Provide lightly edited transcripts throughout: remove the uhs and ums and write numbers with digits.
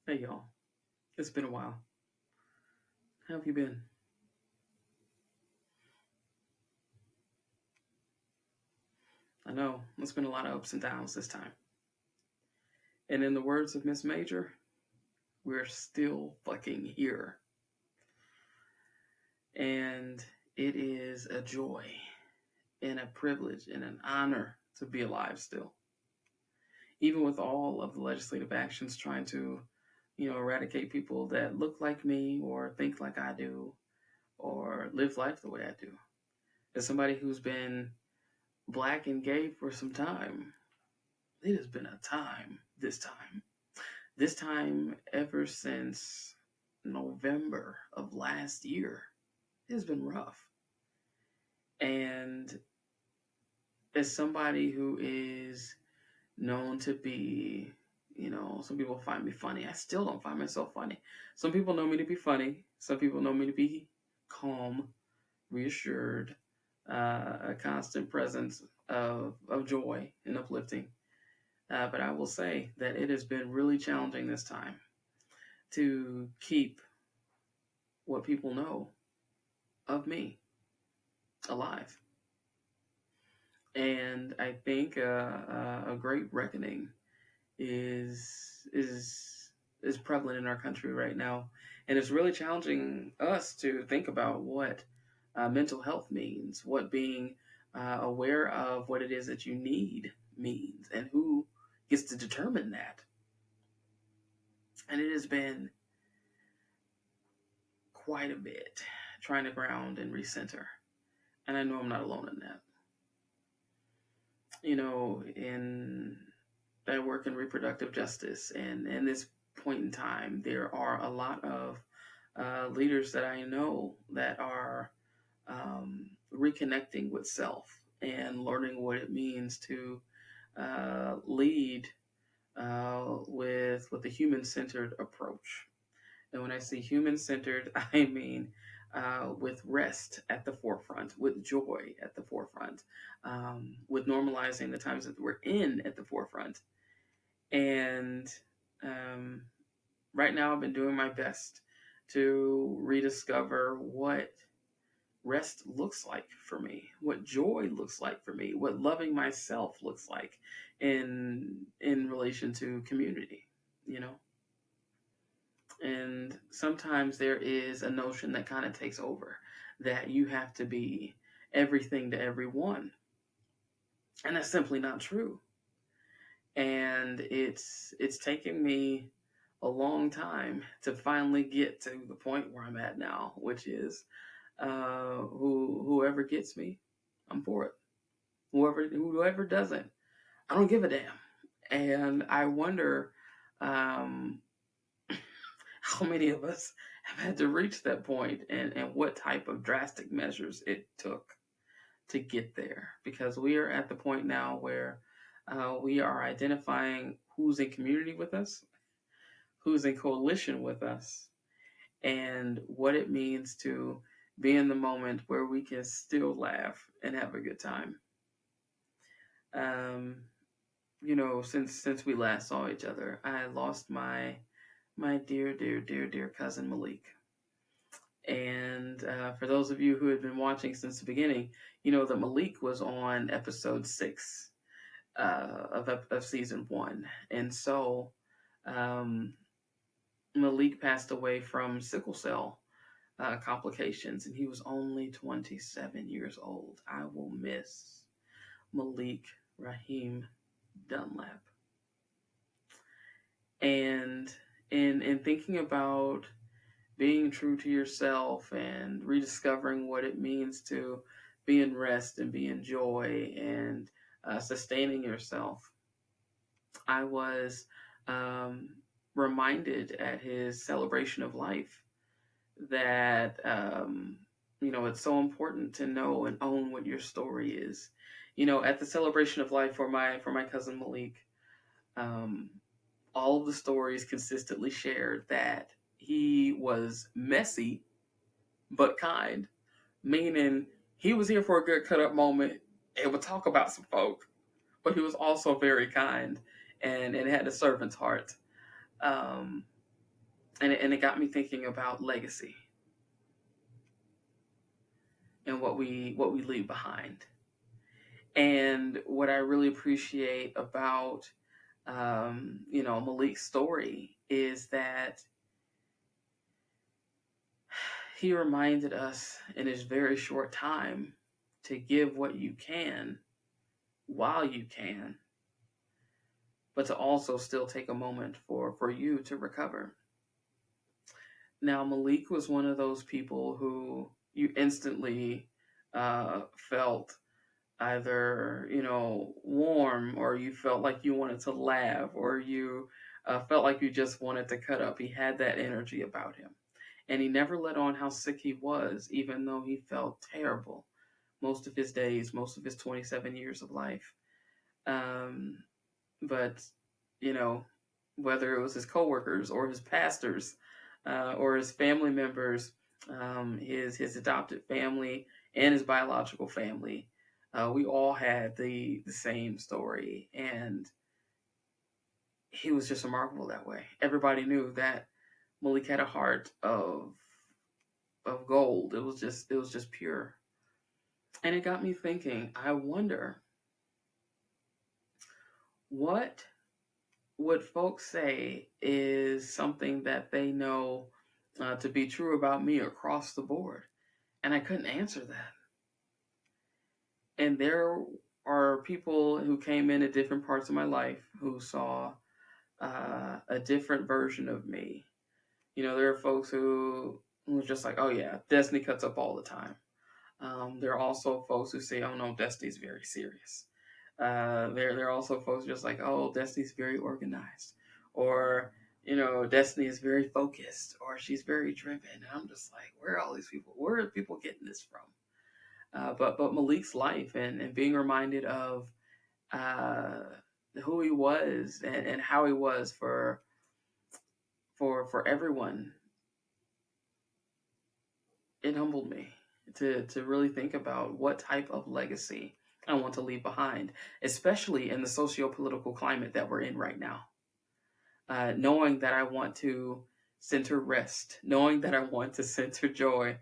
Hey y'all, it's been a while. How have you been? I know it's been a lot of ups and downs this time. And in the words of Miss Major, we're still fucking here. And it is a joy and a privilege and an honor to be alive still. Even with all of the legislative actions trying to, eradicate people that look like me or think like I do or live life the way I do. As somebody who's been black and gay for some time, it has been a time this time. This time, ever since November of last year, it has been rough. And as somebody who is known to be, some people find me funny. I still don't find myself funny. Some people know me to be funny. Some people know me to be calm, reassured, a constant presence of joy and uplifting. But I will say that it has been really challenging this time to keep what people know of me alive. And I think a great reckoning is prevalent in our country right now, and it's really challenging us to think about what mental health means, what being aware of what it is that you need means, and who gets to determine that. And it has been quite a bit trying to ground and recenter. And I know I'm not alone in that. In I work in reproductive justice, and in this point in time, there are a lot of leaders that I know that are reconnecting with self and learning what it means to lead with a human-centered approach. And when I say human-centered, I mean with rest at the forefront, with joy at the forefront, with normalizing the times that we're in at the forefront. And um, right now, I've been doing my best to rediscover what rest looks like for me, what joy looks like for me, what loving myself looks like in relation to community, you know. And sometimes there is a notion that kind of takes over that you have to be everything to everyone, and that's simply not true. And it's taken me a long time to finally get to the point where I'm at now, which is whoever gets me, I'm for it. Whoever doesn't, I don't give a damn. And I wonder um, how many of us have had to reach that point, and what type of drastic measures it took to get there. Because we are at the point now where we are identifying who's in community with us, who's in coalition with us, and what it means to be in the moment where we can still laugh and have a good time. Um, since we last saw each other, I lost my dear, dear, dear, dear cousin Malik. And for those of you who had been watching since the beginning, you know that Malik was on episode 6 of season 1. And so um, Malik passed away from sickle cell complications, and he was only 27 years old. I will miss Malik Rahim Dunlap. And in thinking about being true to yourself and rediscovering what it means to be in rest and be in joy and sustaining yourself, I was reminded at his celebration of life that it's so important to know and own what your story is. At the celebration of life for my cousin Malik, all of the stories consistently shared that he was messy but kind, meaning he was here for a good cut up moment and would talk about some folk, but he was also very kind and had a servant's heart. Um, and it got me thinking about legacy and what we leave behind. And what I really appreciate about Malik's story is that he reminded us in his very short time to give what you can while you can, but to also still take a moment for you to recover. Now, Malik was one of those people who you instantly felt either, warm, or you felt like you wanted to laugh, or you felt like you just wanted to cut up. He had that energy about him. And he never let on how sick he was, even though he felt terrible most of his days, most of his 27 years of life. Um, but, you know, whether it was his coworkers or his pastors or his family members, his adopted family and his biological family, we all had the same story. And he was just remarkable that way. Everybody knew that Malik had a heart of gold. It was just pure. And it got me thinking, I wonder, what would folks say is something that they know to be true about me across the board? And I couldn't answer that. And there are people who came in at different parts of my life who saw a different version of me. There are folks who was just like, oh yeah, Destinee cuts up all the time. There are also folks who say, oh no, Destinee's very serious. There are also folks just like, oh, Destinee's very organized, or Destinee is very focused, or she's very driven. And I'm just like, where are all these people? Where are people getting this from? But Malik's life and being reminded of who he was and how he was for everyone, it humbled me to really think about what type of legacy I want to leave behind, especially in the socio-political climate that we're in right now. Knowing that I want to center rest, knowing that I want to center joy,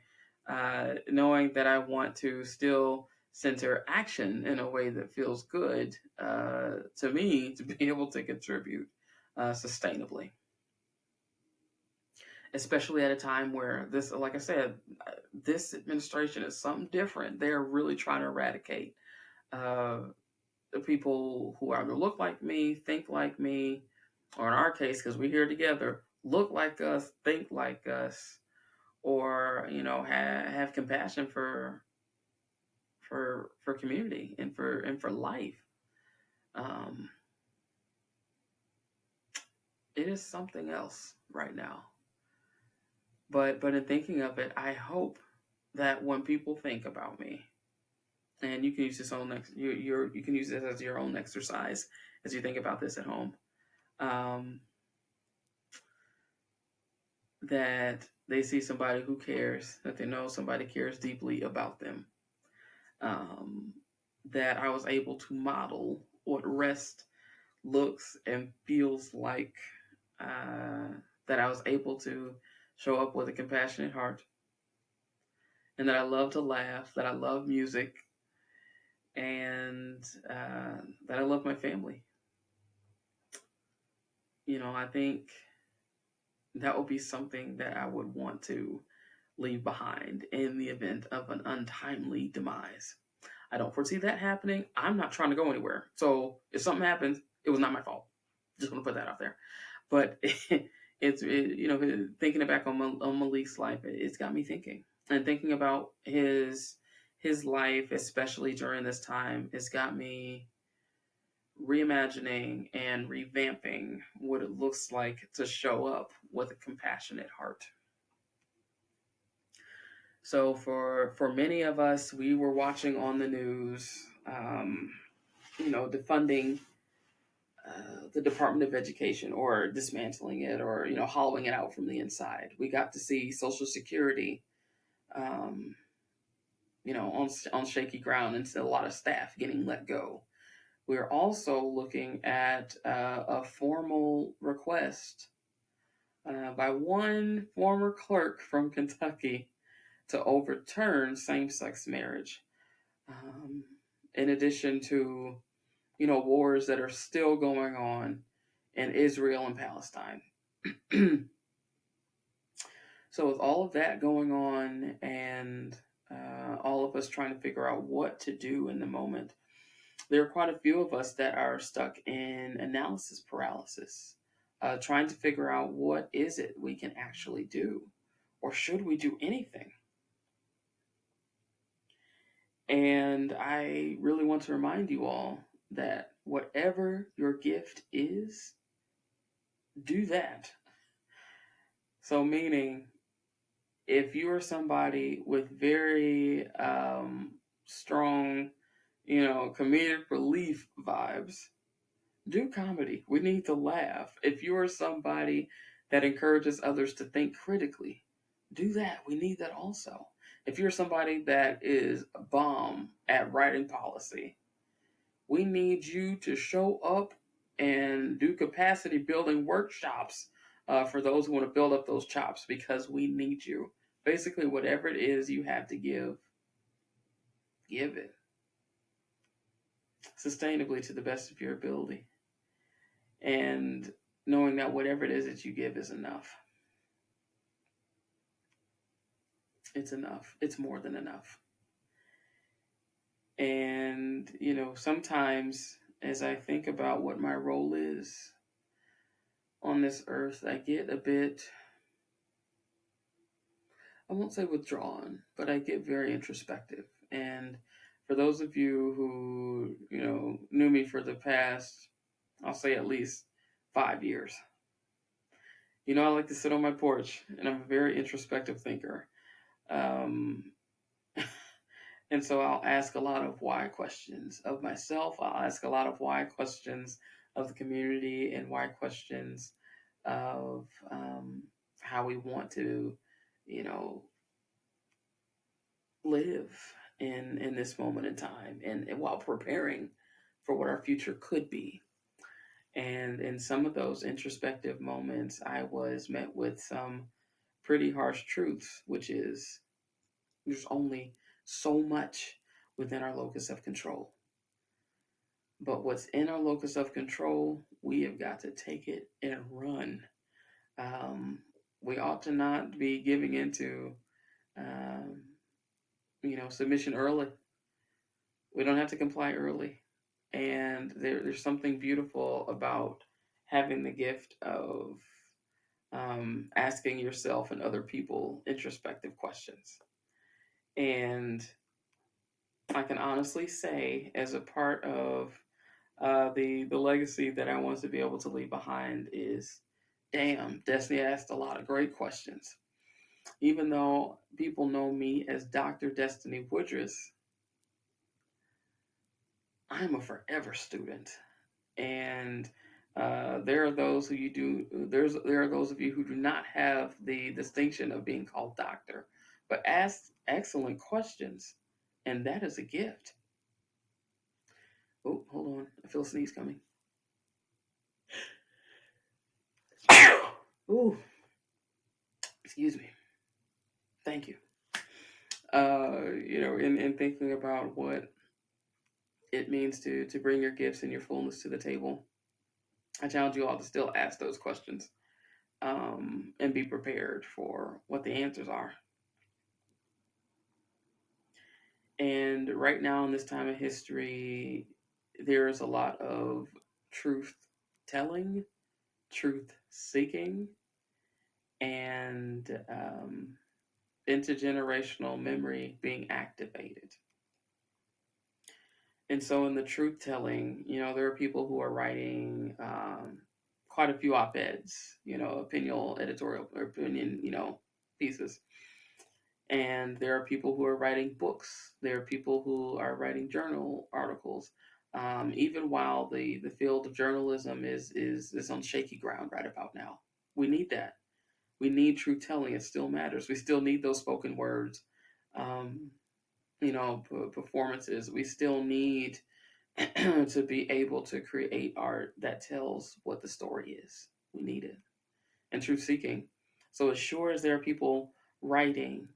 knowing that I want to still center action in a way that feels good to me to be able to contribute sustainably. Especially at a time where this, like I said, this administration is something different. They're really trying to eradicate the people who either look like me, think like me, or in our case, because we're here together, look like us, think like us, or have compassion for community and for life. It is something else right now. But in thinking of it, I hope that when people think about me, and you can use this you can use this as your own exercise as you think about this at home, that they see somebody who cares, that they know somebody cares deeply about them, that I was able to model what rest looks and feels like, that I was able to show up with a compassionate heart, and that I love to laugh, that I love music, and that I love my family. I think that would be something that I would want to leave behind in the event of an untimely demise. I don't foresee that happening. I'm not trying to go anywhere. So if something happens, it was not my fault. Just want to put that out there. But thinking back on Malik's life, it's got me thinking. And thinking about his life, especially during this time, it's got me reimagining and revamping what it looks like to show up with a compassionate heart. So for many of us, we were watching on the news, defunding the Department of Education, or dismantling it, or hollowing it out from the inside. We got to see Social Security, on shaky ground, and a lot of staff getting let go. We're also looking at a formal request by one former clerk from Kentucky to overturn same-sex marriage. In addition to, wars that are still going on in Israel and Palestine. So with all of that going on and all of us trying to figure out what to do in the moment, there are quite a few of us that are stuck in analysis paralysis, trying to figure out what is it we can actually do, or should we do anything? And I really want to remind you all that whatever your gift is, do that. So meaning, if you are somebody with very strong, comedic relief vibes, do comedy. We need to laugh. If you are somebody that encourages others to think critically, do that. We need that also. If you're somebody that is a bomb at writing policy, we need you to show up and do capacity building workshops for those who want to build up those chops, because we need you. Basically, whatever it is you have to give it sustainably to the best of your ability. And knowing that whatever it is that you give is enough. It's enough. It's more than enough. And, sometimes as I think about what my role is on this earth, I get a bit, I won't say withdrawn, but I get very introspective. And for those of you who, knew me for the past, I'll say at least 5 years, I like to sit on my porch, and I'm a very introspective thinker. And so I'll ask a lot of why questions of myself. I'll ask a lot of why questions of the community, and why questions of how we want to, live in this moment in time, and while preparing for what our future could be. And in some of those introspective moments, I was met with some pretty harsh truths, which is there's only so much within our locus of control. But what's in our locus of control, we have got to take it and run. We ought to not be giving into, submission early. We don't have to comply early. And there's something beautiful about having the gift of asking yourself and other people introspective questions. And I can honestly say, as a part of the legacy that I want to be able to leave behind, is, damn, Destinee asked a lot of great questions. Even though people know me as Dr. Destinee Woodruss, I'm a forever student. And there are those who there are those of you who do not have the distinction of being called doctor, but ask excellent questions, and that is a gift. Oh, hold on. I feel a sneeze coming. Ooh. Excuse me. Thank you. In thinking about what it means to bring your gifts and your fullness to the table, I challenge you all to still ask those questions, and be prepared for what the answers are. And right now, in this time of history, there is a lot of truth telling, truth seeking, and intergenerational memory being activated. And so in the truth telling, there are people who are writing quite a few op-eds, editorial or opinion, pieces. And there are people who are writing books. There are people who are writing journal articles. Even while the field of journalism is on shaky ground right about now. We need that. We need truth telling. It still matters. We still need those spoken words, performances. We still need to be able to create art that tells what the story is. We need it. and truth seeking. So as sure as there are people writing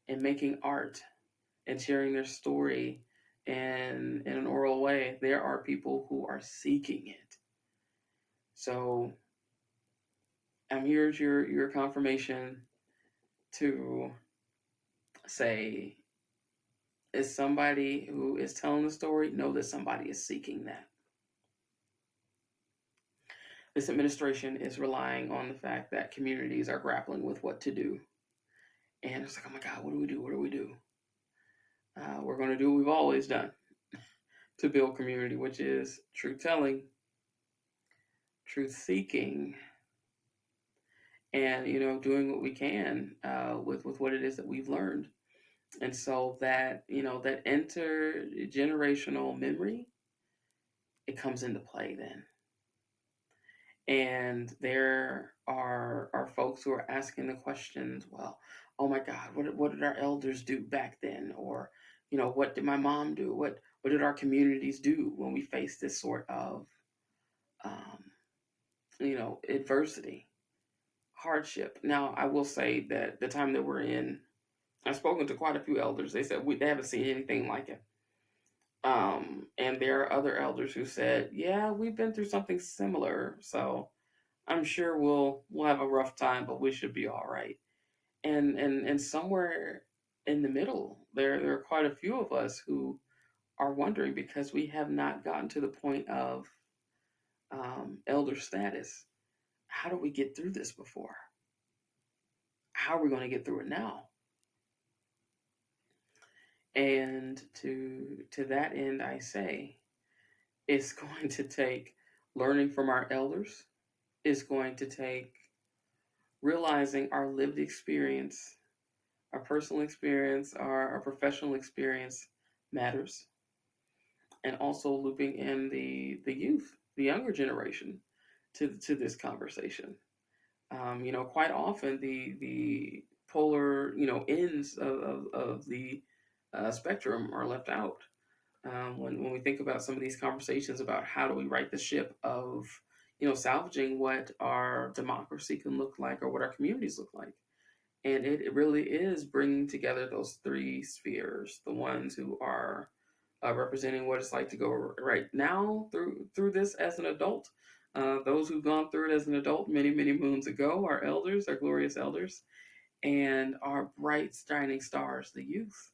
and making art and sharing their story in an oral way, there are people who are seeking it. So here's your confirmation to say, is somebody who is telling the story, know that somebody is seeking that. This administration is relying on the fact that communities are grappling with what to do. And it's like, oh my God, what do we do? What do we do? We're going to do what we've always done to build community, which is truth telling, truth seeking, and doing what we can with what it is that we've learned. And so that that intergenerational memory, it comes into play then. And there are folks who are asking the questions, well, oh my God, what did our elders do back then? Or what did my mom do? What did our communities do when we faced this sort of adversity, hardship? Now, I will say that the time that we're in, I've spoken to quite a few elders. They said they haven't seen anything like it. And there are other elders who said, yeah, we've been through something similar. So I'm sure we'll have a rough time, but we should be all right. And somewhere in the middle, there are quite a few of us who are wondering, because we have not gotten to the point of elder status. How do we get through this before? How are we going to get through it now? And to that end, I say, it's going to take learning from our elders. It's going to take realizing our lived experience, our personal experience, our professional experience matters. And also looping in the youth, the younger generation, to this conversation. Quite often the polar ends of the spectrum are left out. When we think about some of these conversations about how do we right the ship of salvaging what our democracy can look like or what our communities look like. And it really is bringing together those three spheres, the ones who are representing what it's like to go right now through this as an adult. Those who've gone through it as an adult many, many moons ago, our elders, our glorious elders, and our bright, shining stars, the youth.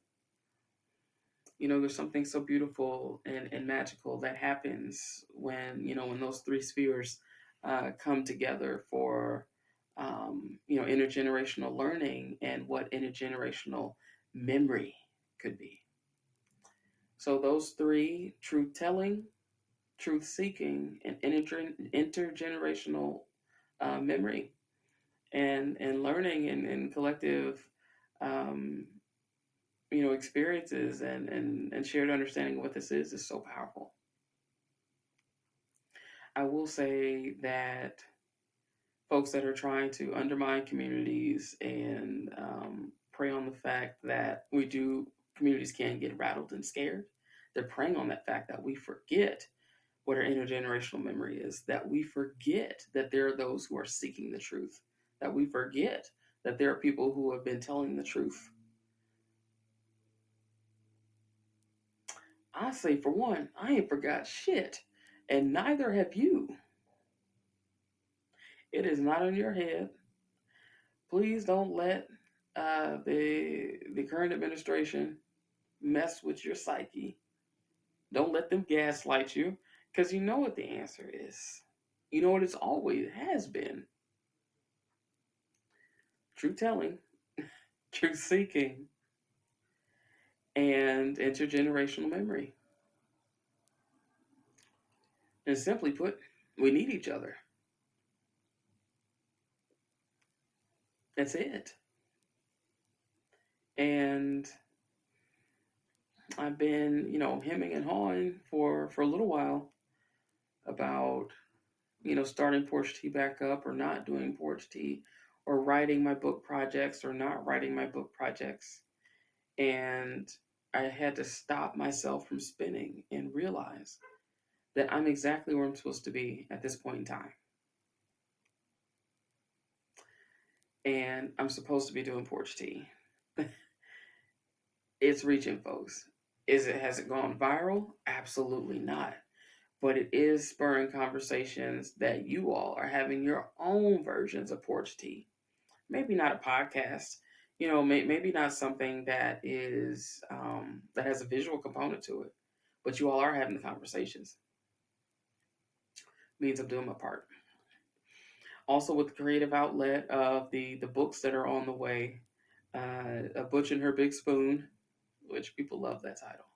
There's something so beautiful and magical that happens when those three spheres come together for intergenerational learning and what intergenerational memory could be. So those three: truth telling, truth seeking, and intergenerational memory and learning and collective experiences and shared understanding of what this is so powerful. I will say that folks that are trying to undermine communities and prey on the fact that communities can get rattled and scared, they're preying on that fact that we forget what our intergenerational memory is, that we forget that there are those who are seeking the truth, that we forget that there are people who have been telling the truth. I say, for one, I ain't forgot shit, and neither have you. It is not in your head. Please don't let the current administration mess with your psyche. Don't let them gaslight you, because you know what the answer is. You know what it's always has been. Truth telling, truth seeking, and intergenerational memory. And simply put, we need each other. That's it. And I've been, hemming and hawing for a little while about, starting Porch Tea back up or not doing Porch Tea, or writing my book projects or not writing my book projects. And I had to stop myself from spinning and realize that I'm exactly where I'm supposed to be at this point in time. And I'm supposed to be doing porch tea. It's reaching folks. Has it gone viral? Absolutely not. But it is spurring conversations that you all are having your own versions of porch tea. Maybe not a podcast, maybe not something that is that has a visual component to it, but you all are having the conversations. Means I'm doing my part. Also, with the creative outlet of the books that are on the way, A Butch and Her Big Spoon, which people love that title,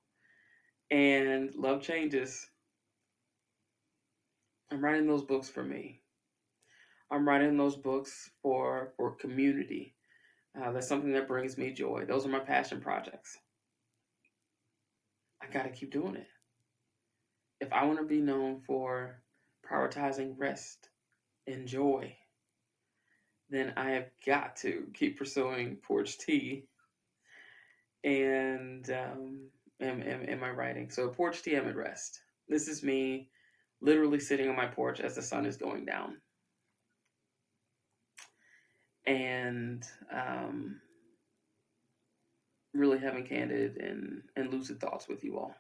and Love Changes. I'm writing those books for me. I'm writing those books for community. That's something that brings me joy. Those are my passion projects. I got to keep doing it. If I want to be known for prioritizing rest and joy, then I have got to keep pursuing porch tea and my writing. So porch tea, I'm at rest. This is me literally sitting on my porch as the sun is going down. And really having candid and lucid thoughts with you all.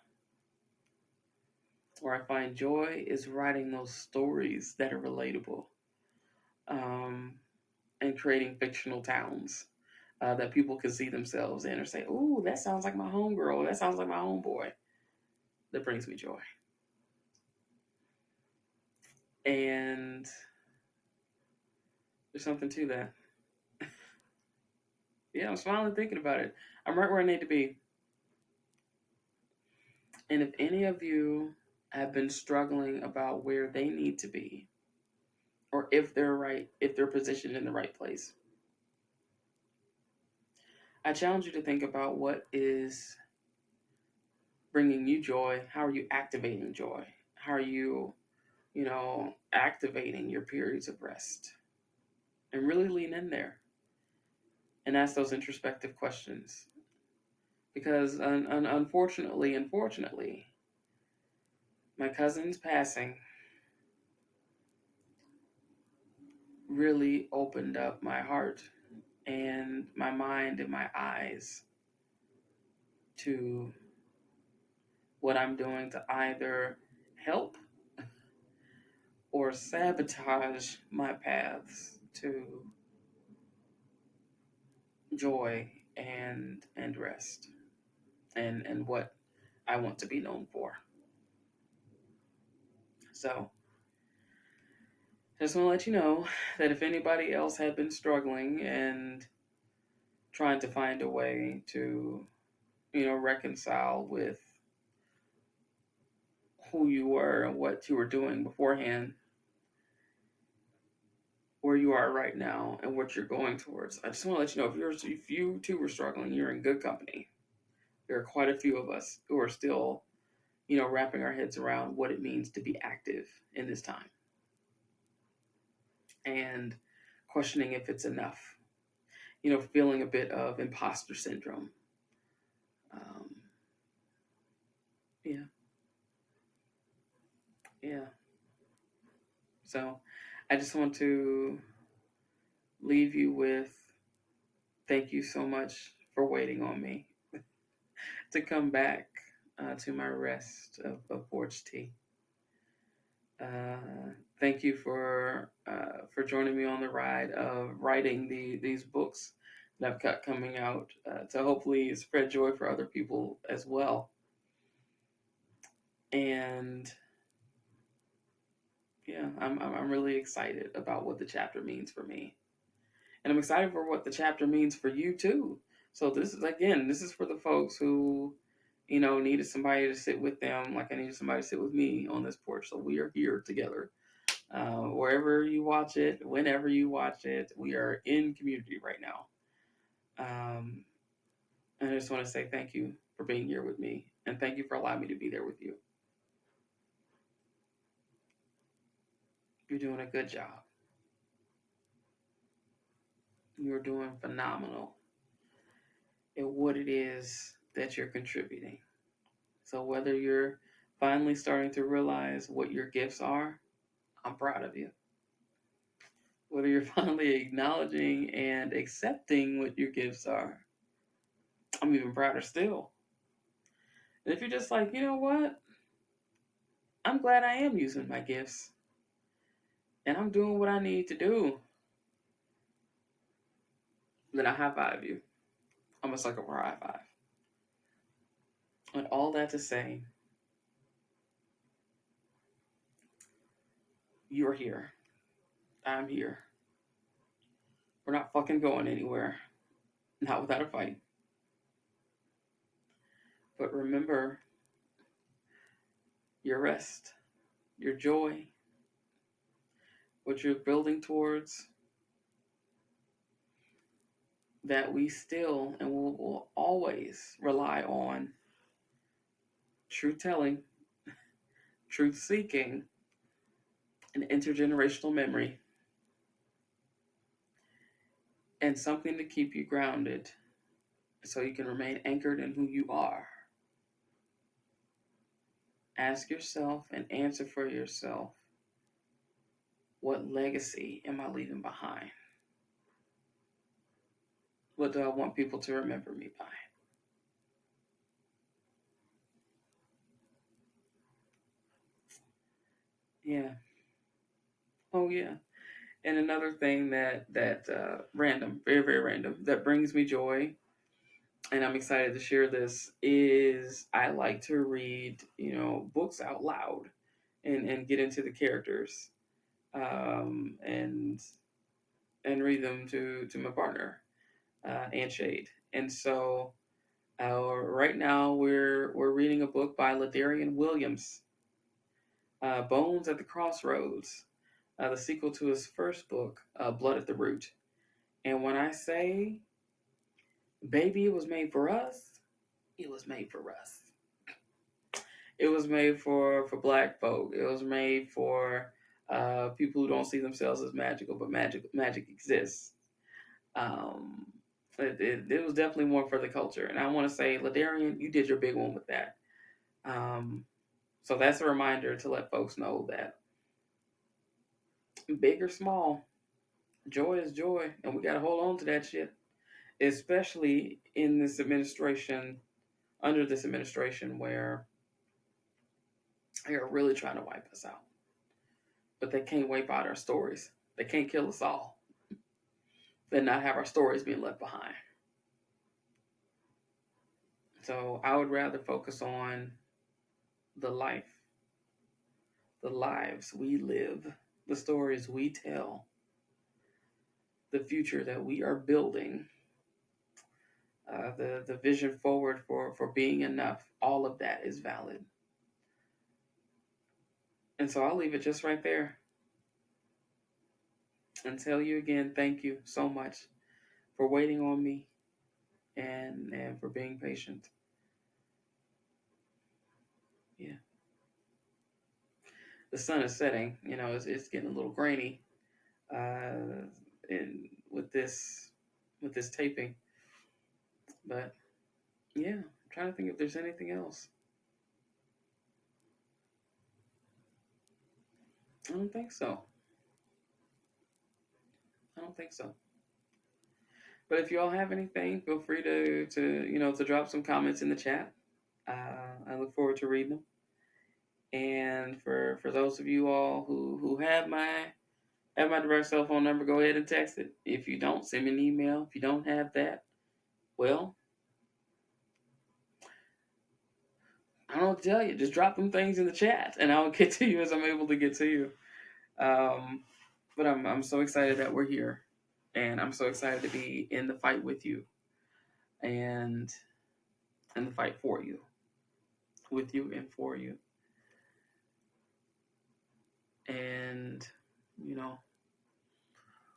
Where I find joy is writing those stories that are relatable, and creating fictional towns that people can see themselves in or say, "Ooh, that sounds like my homegirl. That sounds like my homeboy." That brings me joy. And there's something to that. Yeah, I'm smiling thinking about it. I'm right where I need to be. And if any of you have been struggling about where they need to be, or if they're positioned in the right place, I challenge you to think about what is bringing you joy. How are you activating joy? How are you, activating your periods of rest? And really lean in there and ask those introspective questions. Because unfortunately, my cousin's passing really opened up my heart and my mind and my eyes to what I'm doing to either help or sabotage my paths to joy and rest and what I want to be known for. So just want to let you know that if anybody else had been struggling and trying to find a way to, reconcile with who you were and what you were doing beforehand, where you are right now and what you're going towards, I just want to let you know, if you too were struggling, you're in good company. There are quite a few of us who are still, wrapping our heads around what it means to be active in this time and questioning if it's enough, feeling a bit of imposter syndrome. Yeah. Yeah. So I just want to leave you with thank you so much for waiting on me to come back to my rest of porch tea. Thank you for joining me on the ride of writing these books that I've got coming out to hopefully spread joy for other people as well. And yeah, I'm really excited about what the chapter means for me, and I'm excited for what the chapter means for you too. So this is for the folks who, needed somebody to sit with them, like I needed somebody to sit with me on this porch. So we are here together. Wherever you watch it, whenever you watch it, we are in community right now. And I just want to say thank you for being here with me, and thank you for allowing me to be there with you. You're doing a good job. You're doing phenomenal at what it is that you're contributing. So whether you're finally starting to realize what your gifts are, I'm proud of you. whether you're finally acknowledging and accepting what your gifts are, I'm even prouder still. And if you're just like, you know what? I'm glad I am using my gifts and I'm doing what I need to do, then I high five you. I'm a sucker for a high five. And all that to say, you're here. I'm here. We're not fucking going anywhere. Not without a fight. But remember your rest, your joy, what you're building towards, that we still and will always rely on truth telling, truth seeking, and intergenerational memory, and something to keep you grounded so you can remain anchored in who you are. Ask yourself and answer for yourself, what legacy am I leaving behind? What do I want people to remember me by? Yeah. Oh, yeah. And another thing that random, very, very random, that brings me joy, and I'm excited to share this, is I like to read, books out loud and get into the characters, and read them to my partner, Aunt Shade. And so right now we're reading a book by Ladarian Williams, Bones at the Crossroads, the sequel to his first book, Blood at the Root. And when I say, baby, it was made for us, it was made for us. It was made for Black folk. It was made for people who don't see themselves as magical, but magic exists. It was definitely more for the culture. And I want to say, Ladarian, you did your big one with that. So that's a reminder to let folks know that big or small, joy is joy. And we got to hold on to that shit, especially in this administration, under this administration, where they're really trying to wipe us out. But they can't wipe out our stories. They can't kill us all. Then not have our stories being left behind. So I would rather focus on the life, the lives we live, the stories we tell, the future that we are building, the vision forward for being enough. All of that is valid. And so I'll leave it just right there and tell you again, thank you so much for waiting on me and for being patient. Yeah. The sun is setting, it's getting a little grainy, and with this taping. But yeah, I'm trying to think if there's anything else. I don't think so. But if you all have anything, feel free to drop some comments in the chat. I look forward to reading them. And for those of you all who have my direct cell phone number, go ahead and text it. If you don't, send me an email. If you don't have that, well, I don't know what to tell you. Just drop them things in the chat, and I'll get to you as I'm able to get to you. But I'm so excited that we're here, and I'm so excited to be in the fight with you, and in the fight for you, with you and for you. And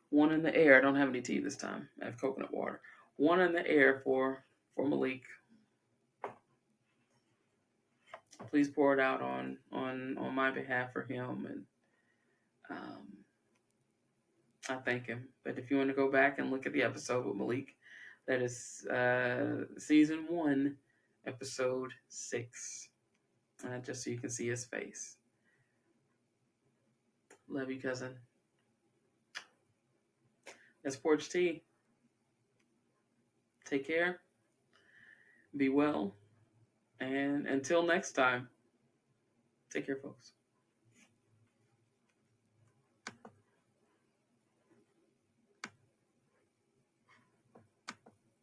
one in the air. I don't have any tea this time. I have coconut water. One in the air for Malik. Please pour it out on my behalf for him, and I thank him. But if you want to go back and look at the episode with Malik, that is season 1, episode 6, just so you can see his face. Love you, cousin. That's Porch Tea. Take care. Be well. And until next time, take care, folks.